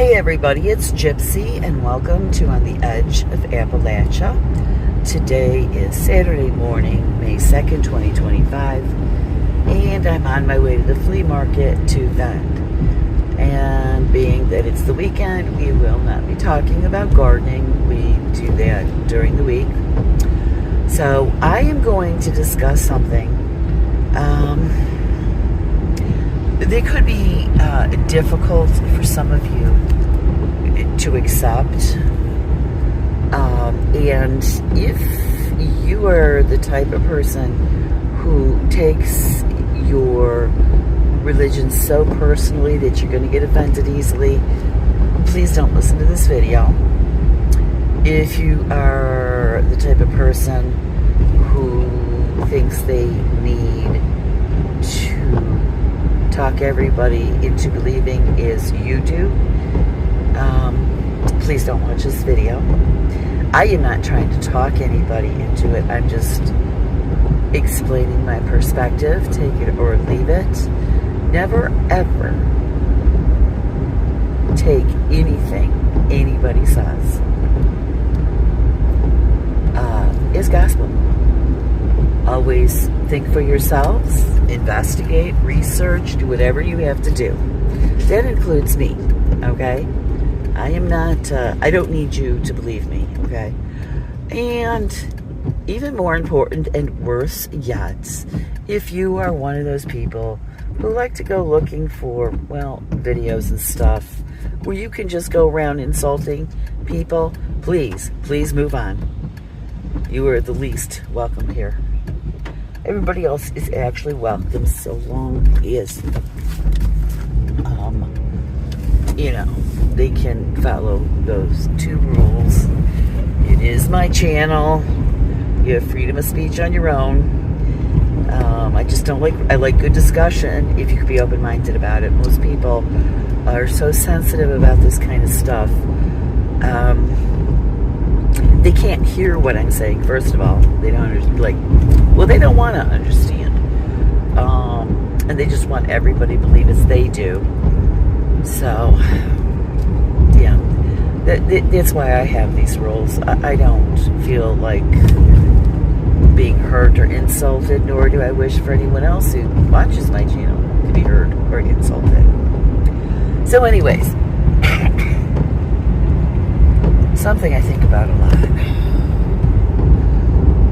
Hey everybody, it's Gypsy and welcome to On the Edge of Appalachia. Today is Saturday morning, May 2nd, 2025, and I'm on my way to the flea market to vend. And being that it's the weekend, we will not be talking about gardening. We do that during the week. So I am going to discuss something that could be difficult for some of you to accept. And if you are the type of person who takes your religion so personally that you're going to get offended easily, please don't listen to this video. If you are the type of person who thinks they need to talk everybody into believing as you do, please don't watch this video. I am not trying to talk anybody into it. I'm just explaining my perspective. Take it or leave it. Never ever take anything anybody says as gospel. Always think for yourselves, investigate, research, do whatever you have to do. That includes me, okay? I am not, I don't need you to believe me, okay? And even more important and worse yet, if you are one of those people who like to go looking for, well, videos and stuff where you can just go around insulting people, please move on. You are the least welcome here. Everybody else is actually welcome so long as, they can follow those two rules. It is my channel. You have freedom of speech on your own. I just don't I like good discussion if you could be open-minded about it. Most people are so sensitive about this kind of stuff. They can't hear what I'm saying, first of all. They don't understand, they don't want to understand. And they just want everybody to believe as they do. So, yeah. That's why I have these rules. I don't feel like being hurt or insulted, nor do I wish for anyone else who watches my channel to be hurt or insulted. So anyways, something I think about a lot.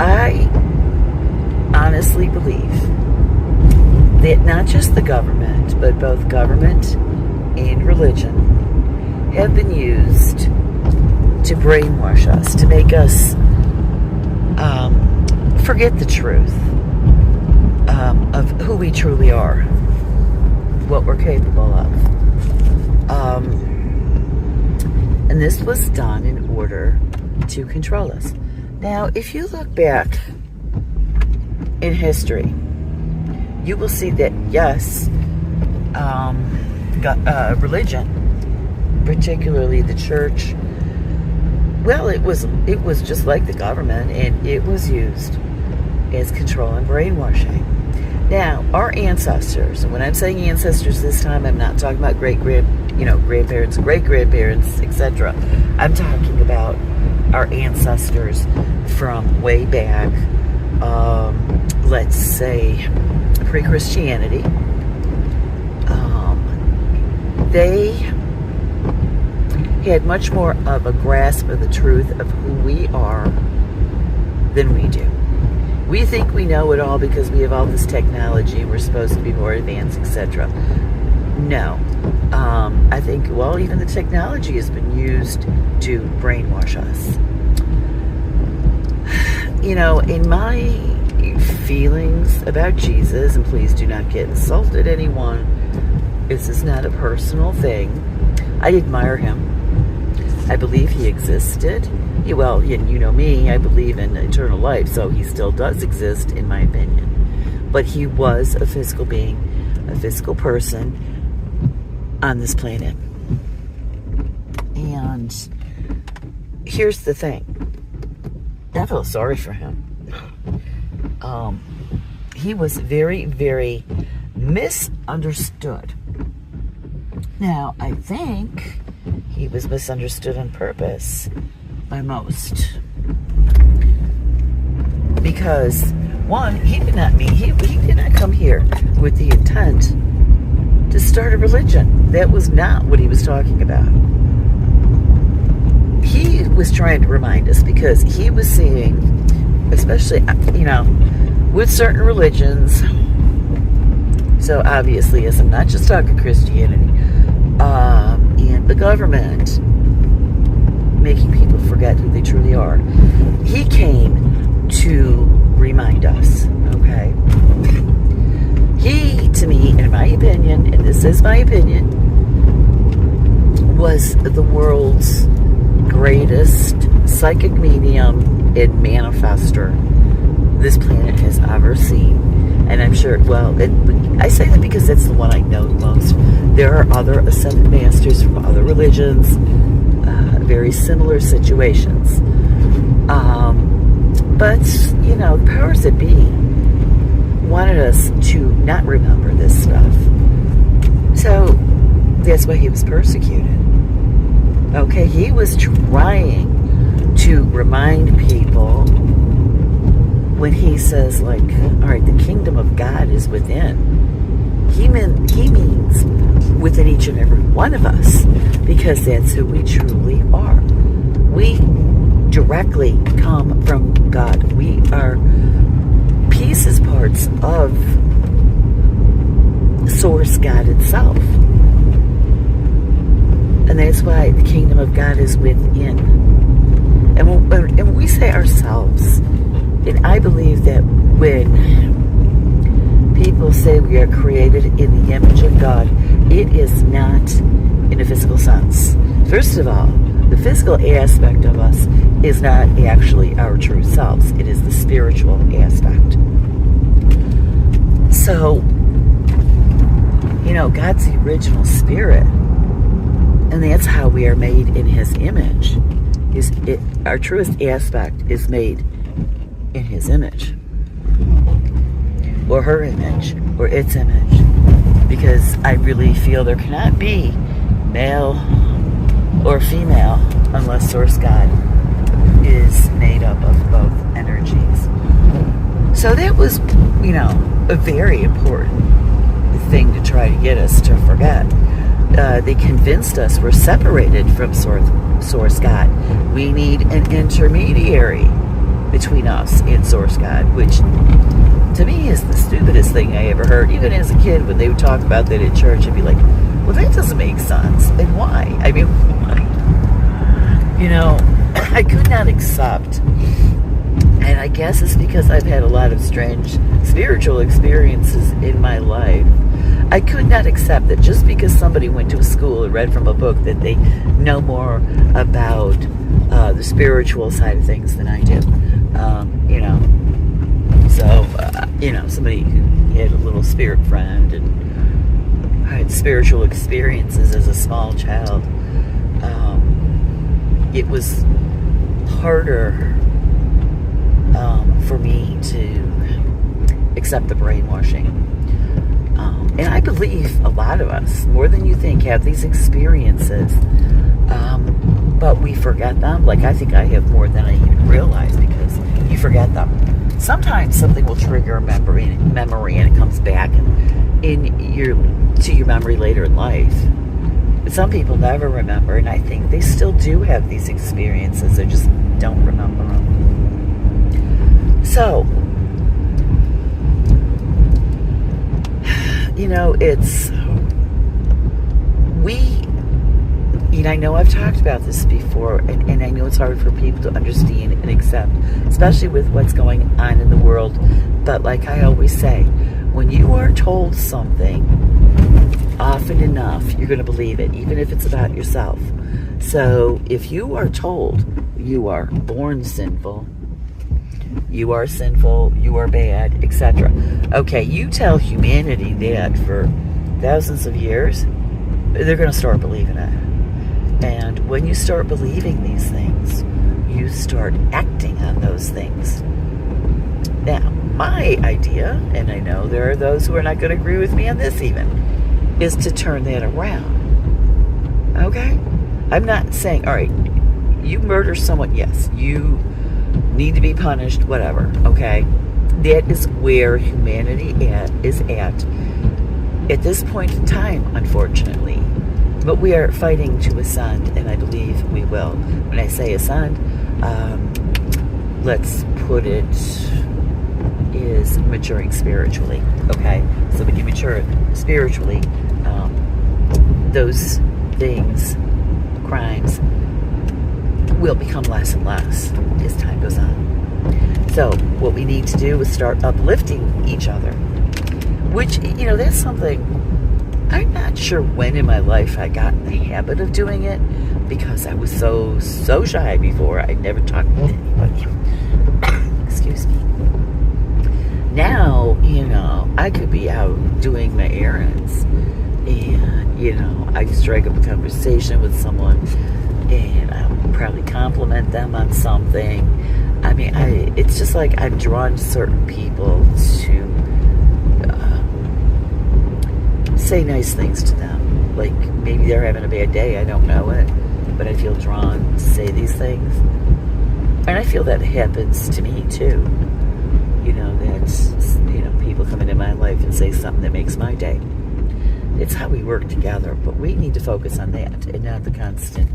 I honestly believe that not just the government, but both government and religion have been used to brainwash us, to make us forget the truth of who we truly are, what we're capable of. And this was done in order to control us. Now, if you look back in history, you will see that, yes, religion, particularly the church, well, it was just like the government, and it was used as control and brainwashing. Now, our ancestors, and when I'm saying ancestors this time, I'm not talking about grandparents, great-grandparents, etc. I'm talking about our ancestors from way back, let's say, pre-Christianity. They had much more of a grasp of the truth of who we are than we do. We think we know it all because we have all this technology and we're supposed to be more advanced, etc. No. I think, even the technology has been used to brainwash us. In my feelings about Jesus, and please do not get insulted, anyone, this is not a personal thing. I admire him. I believe he existed. You know me, I believe in eternal life, so he still does exist, in my opinion. But he was a physical being, a physical person on this planet. And here's the thing. I feel sorry for him. He was very, very misunderstood. Now, I think he was misunderstood on purpose by most. Because, one, he did not come here with the intent to start a religion. That was not what he was talking about. He was trying to remind us because he was seeing, especially, with certain religions, so obviously, as I'm not just talking Christianity, and the government making people forget who they truly are, he came to remind us, okay? He, to me, in my opinion, and this is my opinion, was the world's greatest psychic medium and manifester this planet has ever seen. And I'm sure, I say that because that's the one I know the most. There are other ascended masters from other religions, very similar situations. But, the powers that be wanted us to not remember this stuff. So, that's why he was persecuted. Okay, he was trying to remind people when he says, all right, the kingdom of God is within. He means within each and every one of us, because that's who we truly are. We directly come from God. We are pieces, parts of Source God itself. And that's why the kingdom of God is within. And when we say ourselves, and I believe that when people say we are created in the image of God, it is not in a physical sense. First of all, the physical aspect of us is not actually our true selves. It is the spiritual aspect. So, God's the original spirit. And that's how we are made in His image. Our truest aspect is made in His image. Or her image. Or its image. Because I really feel there cannot be male or female unless Source God is made up of both energies. So that was, a very important thing to try to get us to forget. They convinced us we're separated from Source God. We need an intermediary between us and Source God, which to me is the stupidest thing I ever heard. Even as a kid, when they would talk about that in church, I'd be like, well, that doesn't make sense. And why? I mean, why? I could not accept, and I guess it's because I've had a lot of strange spiritual experiences in my life. I could not accept that just because somebody went to a school and read from a book that they know more about the spiritual side of things than I do. Somebody who had a little spirit friend and had spiritual experiences as a small child, it was harder for me to accept the brainwashing. And I believe a lot of us, more than you think, have these experiences, but we forget them. I think I have more than I even realize because you forget them. Sometimes something will trigger a memory and it comes back to your memory later in life. But some people never remember, and I think they still do have these experiences. They just don't remember them. So, I know I've talked about this before, and I know it's hard for people to understand and accept, especially with what's going on in the world. But like I always say, when you are told something often enough, you're going to believe it, even if it's about yourself. So if you are told you are born sinful, you are sinful, you are bad, etc. Okay, you tell humanity that for thousands of years, they're going to start believing it. And when you start believing these things, you start acting on those things. Now, my idea, and I know there are those who are not going to agree with me on this even, is to turn that around. Okay? I'm not saying, all right, you murder someone, yes, you need to be punished, whatever, okay? That is where humanity is at this point in time, unfortunately. But we are fighting to ascend, and I believe we will. When I say ascend, let's put it, is maturing spiritually, okay? So when you mature spiritually, those things, crimes, will become less and less as time goes on. So what we need to do is start uplifting each other, which, that's something I'm not sure when in my life I got in the habit of doing it, because I was so shy before. I never talked to anybody. Excuse me. Now, I could be out doing my errands and, I just strike up a conversation with someone and I'll probably compliment them on something. I mean, it's just like I'm drawn to certain people to say nice things to them. Like, maybe they're having a bad day, I don't know it, but I feel drawn to say these things. And I feel that happens to me too. That's, people come into my life and say something that makes my day. It's how we work together, but we need to focus on that and not the constant,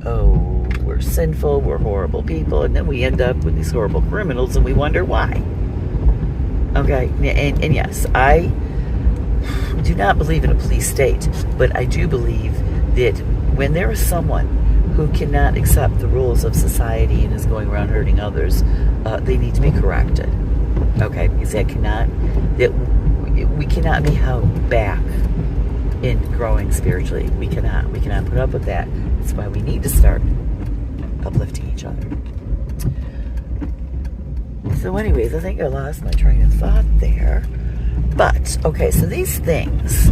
oh, we're sinful, we're horrible people, and then we end up with these horrible criminals and we wonder why. Okay, and yes, I do not believe in a police state, but I do believe that when there is someone who cannot accept the rules of society and is going around hurting others, they need to be corrected. Okay, because we cannot be held back in growing spiritually. We cannot put up with that. That's why we need to start uplifting each other. So anyways, I think I lost my train of thought there. But, okay, so these things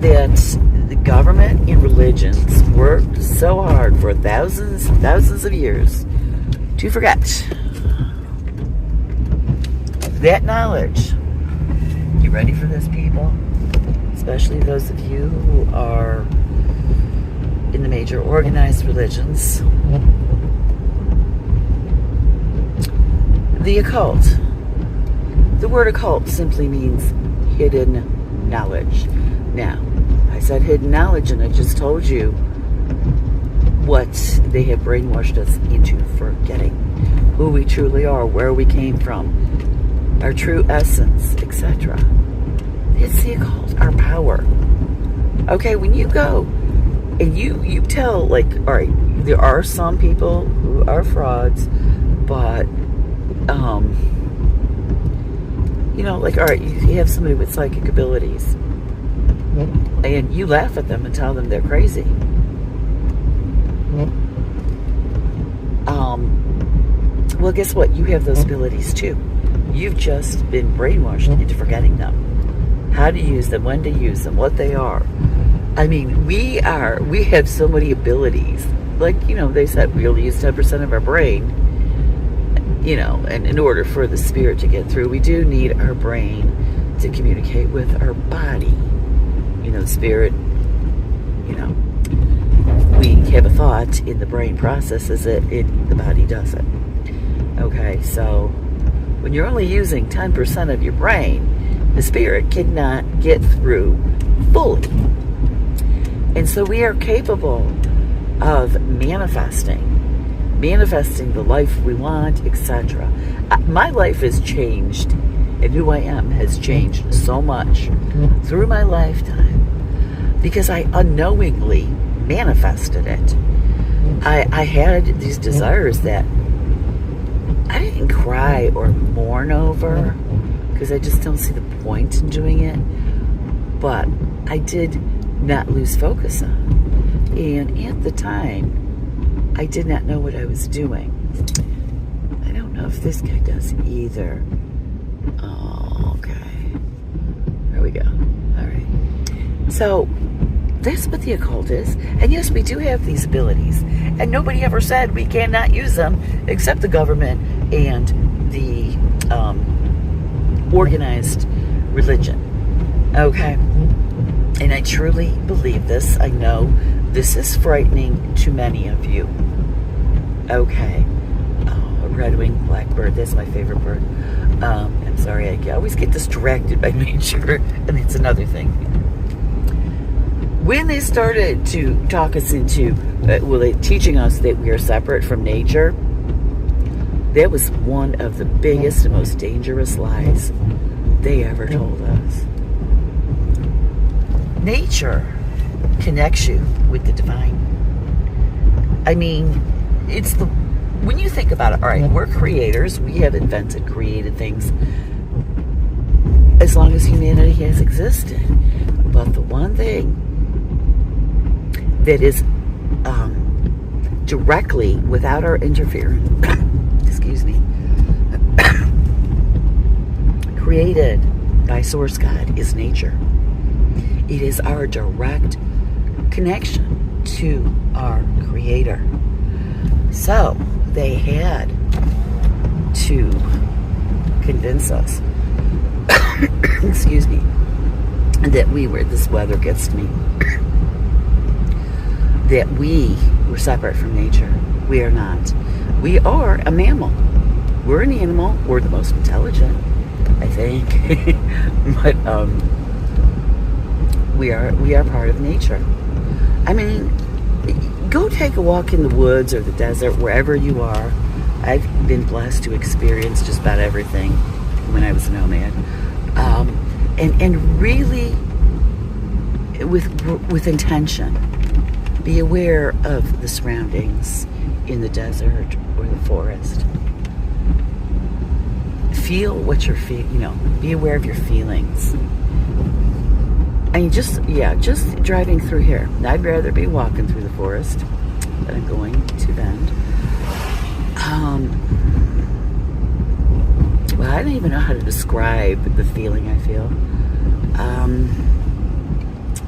that the government and religions worked so hard for thousands and thousands of years to forget, that knowledge. You ready for this, people? Especially those of you who are in the major organized religions. The occult. The word occult simply means hidden knowledge. Now, I said hidden knowledge, and I just told you what they have brainwashed us into forgetting. Who we truly are, where we came from, our true essence, etc. It's the occult, our power. Okay, when you go and you tell, like, all right, there are some people who are frauds, but like, all right, you have somebody with psychic abilities, and you laugh at them and tell them they're crazy. Well, guess what? You have those abilities too. You've just been brainwashed into forgetting them. How to use them, when to use them, what they are. I mean, we have so many abilities. Like, they said we only use 10% of our brain. And in order for the spirit to get through, we do need our brain to communicate with our body. The spirit, we have a thought in the brain processes it, the body does it. Okay, so when you're only using 10% of your brain, the spirit cannot get through fully. And so we are capable of manifesting the life we want, etc. My life has changed, and who I am has changed so much through my lifetime because I unknowingly manifested it. I had these desires that I didn't cry or mourn over because I just don't see the point in doing it, but I did not lose focus on. And at the time, I did not know what I was doing. I don't know if this guy does either. Oh, okay. There we go. All right. So that's what the occult is. And yes, we do have these abilities. And nobody ever said we cannot use them except the government and the organized religion. Okay? And I truly believe this. I know this is frightening to many of you. Okay. Oh, red-winged blackbird. That's my favorite bird. I'm sorry. I always get distracted by nature. And it's another thing. When they started to talk us into, teaching us that we are separate from nature, that was one of the biggest and most dangerous lies they ever told us. Nature connects you with the divine. I mean, when you think about it, all right, we're creators. We have created things as long as humanity has existed. But the one thing that is directly, without our interference, excuse me, created by Source God is nature. It is our direct connection to our Creator. So they had to convince us, excuse me, that this weather gets to me, that we were separate from nature. We are not. We are a mammal. We're an animal. We're the most intelligent, I think. But we are part of nature. I mean, go take a walk in the woods or the desert, wherever you are. I've been blessed to experience just about everything when I was a nomad, and really with intention. Be aware of the surroundings in the desert or the forest. Feel what you're feeling, be aware of your feelings. I mean, just driving through here. I'd rather be walking through the forest than I'm going to Bend. Well, I don't even know how to describe the feeling I feel.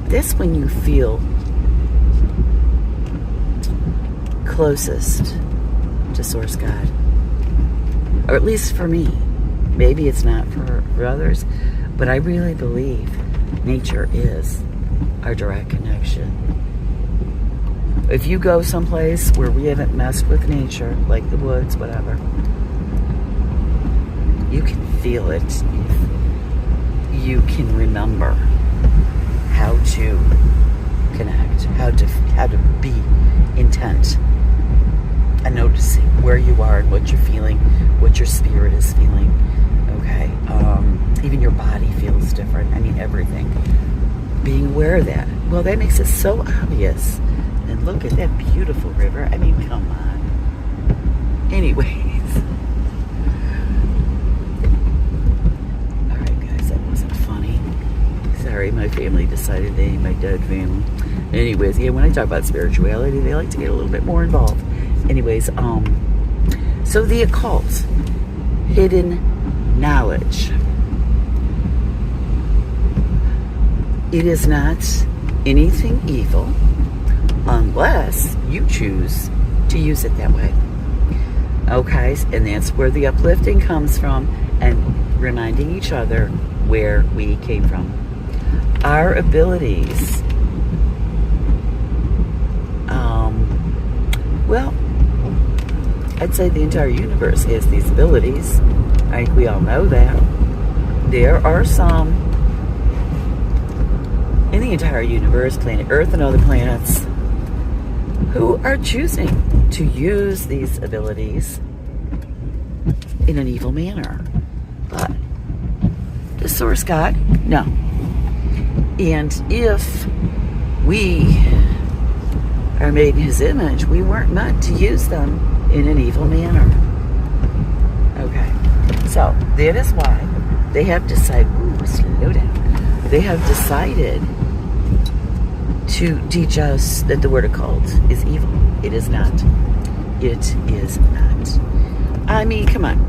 That's when you feel closest to Source God, or at least for me. Maybe it's not for others, but I really believe nature is our direct connection. If you go someplace where we haven't messed with nature, like the woods, whatever, you can feel it. You can remember how to connect, how to be intent and noticing where you are and what you're feeling, what your spirit is feeling. Okay, even your body feels different. I mean, everything. Being aware of that. Well, that makes it so obvious. And look at that beautiful river. I mean, come on. Anyways. All right, guys, that wasn't funny. Sorry, my family decided they ain't my dead family. Anyways, yeah, when I talk about spirituality, they like to get a little bit more involved. Anyways, so the occult, hidden knowledge. It is not anything evil unless you choose to use it that way. Okay, and that's where the uplifting comes from, and reminding each other where we came from. Our abilities, well, I'd say the entire universe has these abilities. I think we all know that. There are some in the entire universe, planet Earth and other planets, who are choosing to use these abilities in an evil manner. But the Source God, no. And if we are made in His image, we weren't meant to use them in an evil manner. Okay, so that is why they have decided, slow down. They have decided to teach us that the word occult is evil. It is not. It is not. I mean, come on.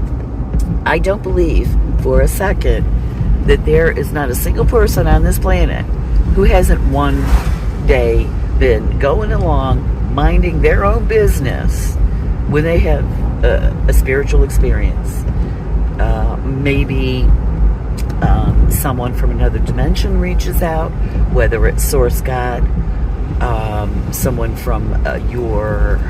I don't believe for a second that there is not a single person on this planet who hasn't one day been going along, minding their own business when they have a spiritual experience. Maybe Someone from another dimension reaches out, whether it's Source God, someone from your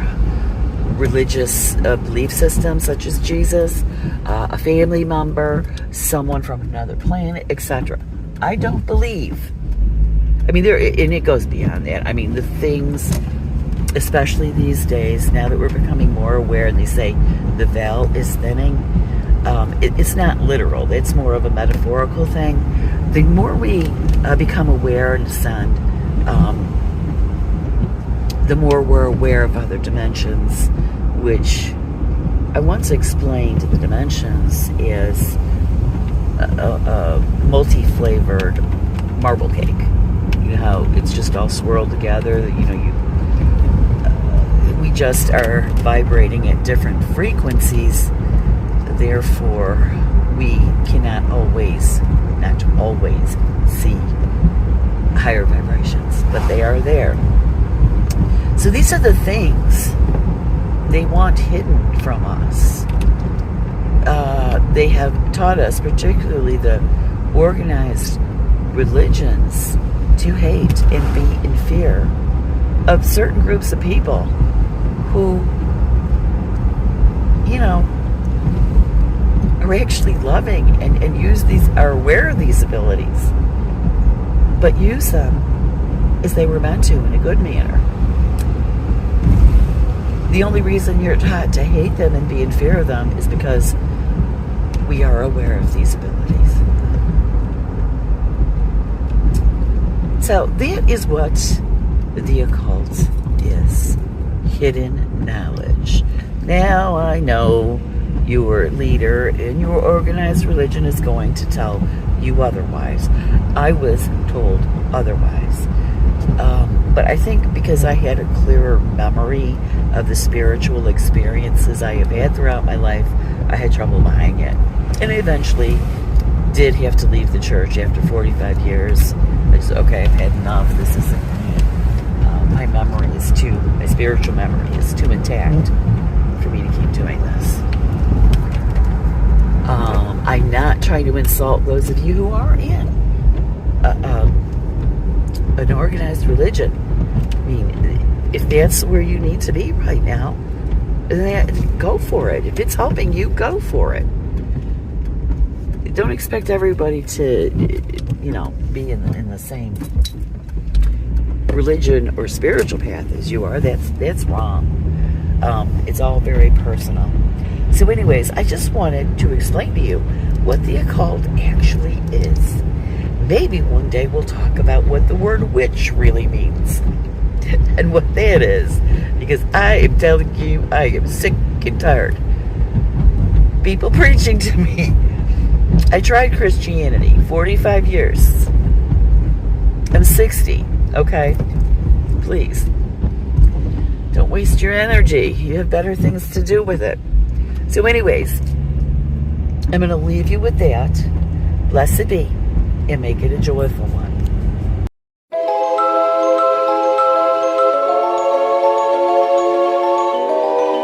religious belief system, such as Jesus, a family member, someone from another planet, etc. I don't believe. I mean, and it goes beyond that. I mean, the things, especially these days, now that we're becoming more aware, and they say the veil is thinning, it's not literal. It's more of a metaphorical thing. The more we become aware and ascend, the more we're aware of other dimensions, which I once explained the dimensions is a multi-flavored marble cake. You know how it's just all swirled together. We just are vibrating at different frequencies. Therefore, we cannot not always see higher vibrations, but they are there. So these are the things they want hidden from us. They have taught us, particularly the organized religions, to hate and be in fear of certain groups of people who, are actually loving and are aware of these abilities, but use them as they were meant to in a good manner. The only reason you're taught to hate them and be in fear of them is because we are aware of these abilities. So that is what the occult is. Hidden knowledge. Now I know your leader in your organized religion is going to tell you otherwise. I was told otherwise. But I think because I had a clearer memory of the spiritual experiences I have had throughout my life, I had trouble buying it. And I eventually did have to leave the church after 45 years. I just, okay, I've had enough. This isn't me. My spiritual memory is too intact for me to keep doing this. I'm not trying to insult those of you who are in an organized religion. I mean, if that's where you need to be right now, then go for it. If it's helping you, go for it. Don't expect everybody to, be in the same religion or spiritual path as you are. That's wrong. It's all very personal. So anyways, I just wanted to explain to you what the occult actually is. Maybe one day we'll talk about what the word witch really means and what that is. Because I am telling you, I am sick and tired. People preaching to me. I tried Christianity 45 years. I'm 60, okay? Please. Don't waste your energy. You have better things to do with it. So anyways, I'm going to leave you with that. Blessed be, and make it a joyful one.